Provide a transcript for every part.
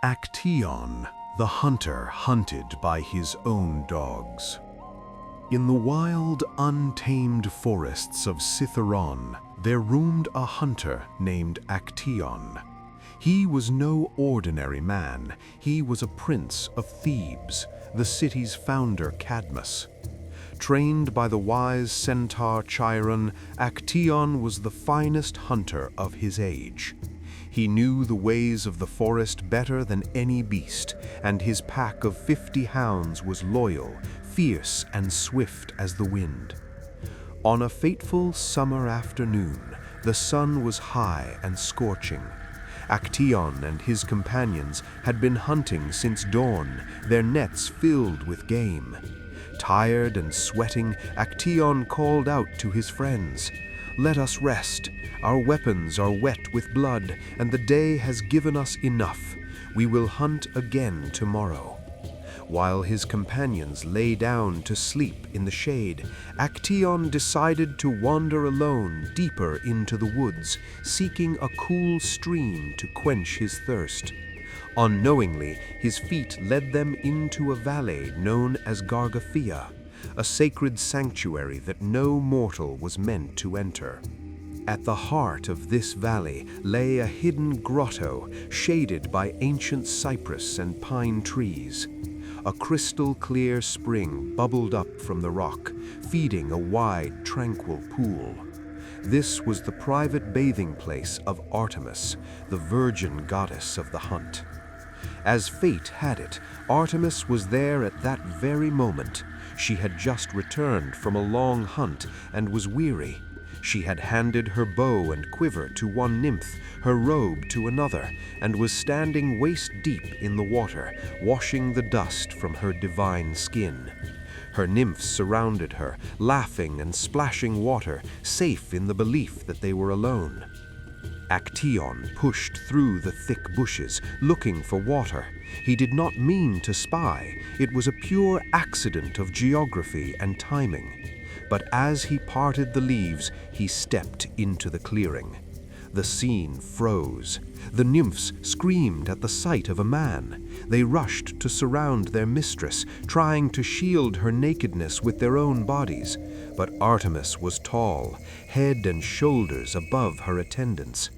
Actaeon, the hunter hunted by his own dogs. In the wild, untamed forests of Cithaeron, there roamed a hunter named Actaeon. He was no ordinary man. He was a prince of Thebes, the city's founder Cadmus. Trained by the wise centaur Chiron, Actaeon was the finest hunter of his age. He knew the ways of the forest better than any beast, and his pack of 50 hounds was loyal, fierce, and swift as the wind. On a fateful summer afternoon, the sun was high and scorching. Actaeon and his companions had been hunting since dawn, their nets filled with game. Tired and sweating, Actaeon called out to his friends, "Let us rest. Our weapons are wet with blood, and the day has given us enough. We will hunt again tomorrow." While his companions lay down to sleep in the shade, Actaeon decided to wander alone deeper into the woods, seeking a cool stream to quench his thirst. Unknowingly, his feet led them into a valley known as Gargaphia, a sacred sanctuary that no mortal was meant to enter. At the heart of this valley lay a hidden grotto shaded by ancient cypress and pine trees. A crystal-clear spring bubbled up from the rock, feeding a wide, tranquil pool. This was the private bathing place of Artemis, the virgin goddess of the hunt. As fate had it, Artemis was there at that very moment. She had just returned from a long hunt and was weary. She had handed her bow and quiver to one nymph, her robe to another, and was standing waist-deep in the water, washing the dust from her divine skin. Her nymphs surrounded her, laughing and splashing water, safe in the belief that they were alone. Actaeon pushed through the thick bushes, looking for water. He did not mean to spy. It was a pure accident of geography and timing. But as he parted the leaves, he stepped into the clearing. The scene froze. The nymphs screamed at the sight of a man. They rushed to surround their mistress, trying to shield her nakedness with their own bodies. But Artemis was tall, head and shoulders above her attendants.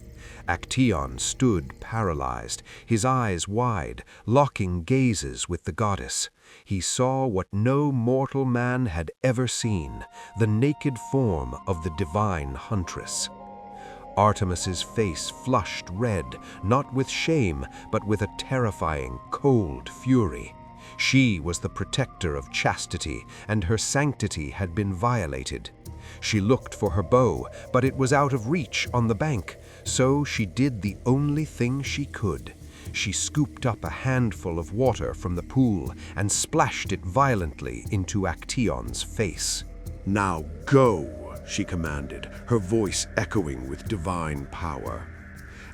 Actaeon stood paralyzed, his eyes wide, locking gazes with the goddess. He saw what no mortal man had ever seen, the naked form of the divine huntress. Artemis's face flushed red, not with shame, but with a terrifying, cold fury. She was the protector of chastity, and her sanctity had been violated. She looked for her bow, but it was out of reach on the bank, so she did the only thing she could. She scooped up a handful of water from the pool and splashed it violently into Actaeon's face. "Now go," she commanded, her voice echoing with divine power,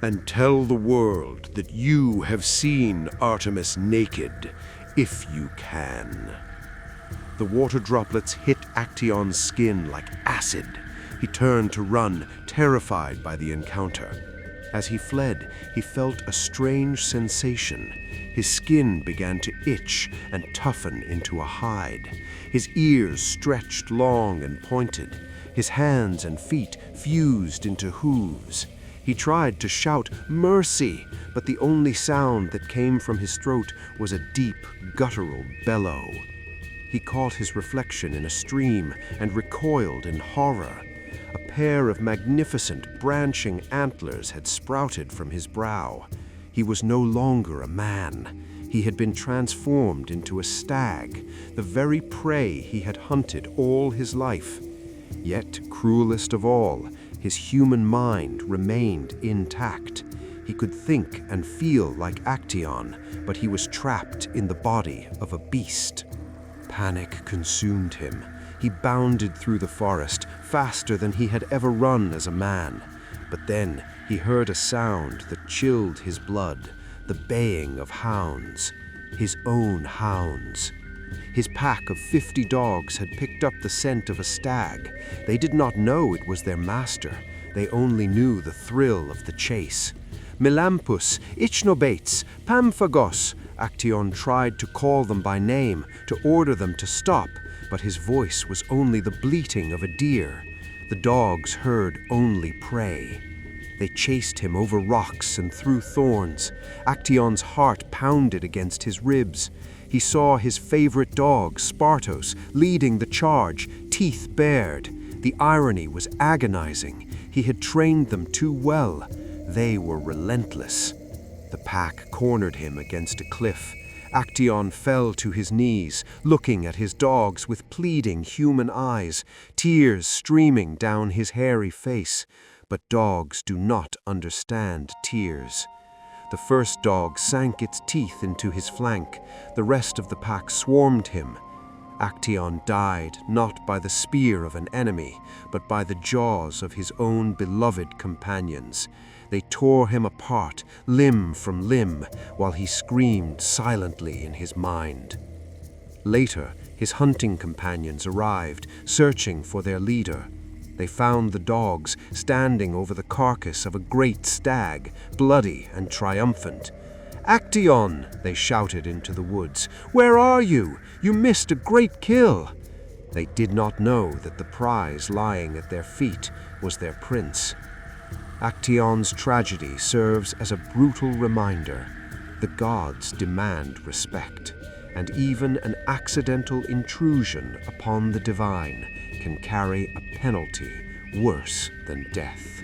"and tell the world that you have seen Artemis naked, if you can." The water droplets hit Actaeon's skin like acid. He turned to run, terrified by the encounter. As he fled, he felt a strange sensation. His skin began to itch and toughen into a hide. His ears stretched long and pointed. His hands and feet fused into hooves. He tried to shout, "Mercy!" but the only sound that came from his throat was a deep, guttural bellow. He caught his reflection in a stream and recoiled in horror. A pair of magnificent, branching antlers had sprouted from his brow. He was no longer a man. He had been transformed into a stag, the very prey he had hunted all his life. Yet, cruelest of all, his human mind remained intact. He could think and feel like Actaeon, but he was trapped in the body of a beast. Panic consumed him. He bounded through the forest, faster than he had ever run as a man. But then he heard a sound that chilled his blood, the baying of hounds, his own hounds. His pack of 50 dogs had picked up the scent of a stag. They did not know it was their master. They only knew the thrill of the chase. Melampus, Ichnobates, Pamphagos. Actaeon tried to call them by name, to order them to stop, but his voice was only the bleating of a deer. The dogs heard only prey. They chased him over rocks and through thorns. Actaeon's heart pounded against his ribs. He saw his favorite dog, Spartos, leading the charge, teeth bared. The irony was agonizing. He had trained them too well. They were relentless. The pack cornered him against a cliff. Actaeon fell to his knees, looking at his dogs with pleading human eyes, tears streaming down his hairy face. But dogs do not understand tears. The first dog sank its teeth into his flank. The rest of the pack swarmed him. Actaeon died not by the spear of an enemy, but by the jaws of his own beloved companions. They tore him apart, limb from limb, while he screamed silently in his mind. Later, his hunting companions arrived, searching for their leader. They found the dogs standing over the carcass of a great stag, bloody and triumphant. "Actaeon!" they shouted into the woods. "Where are you? You missed a great kill!" They did not know that the prize lying at their feet was their prince. Actaeon's tragedy serves as a brutal reminder. The gods demand respect, and even an accidental intrusion upon the divine can carry a penalty worse than death.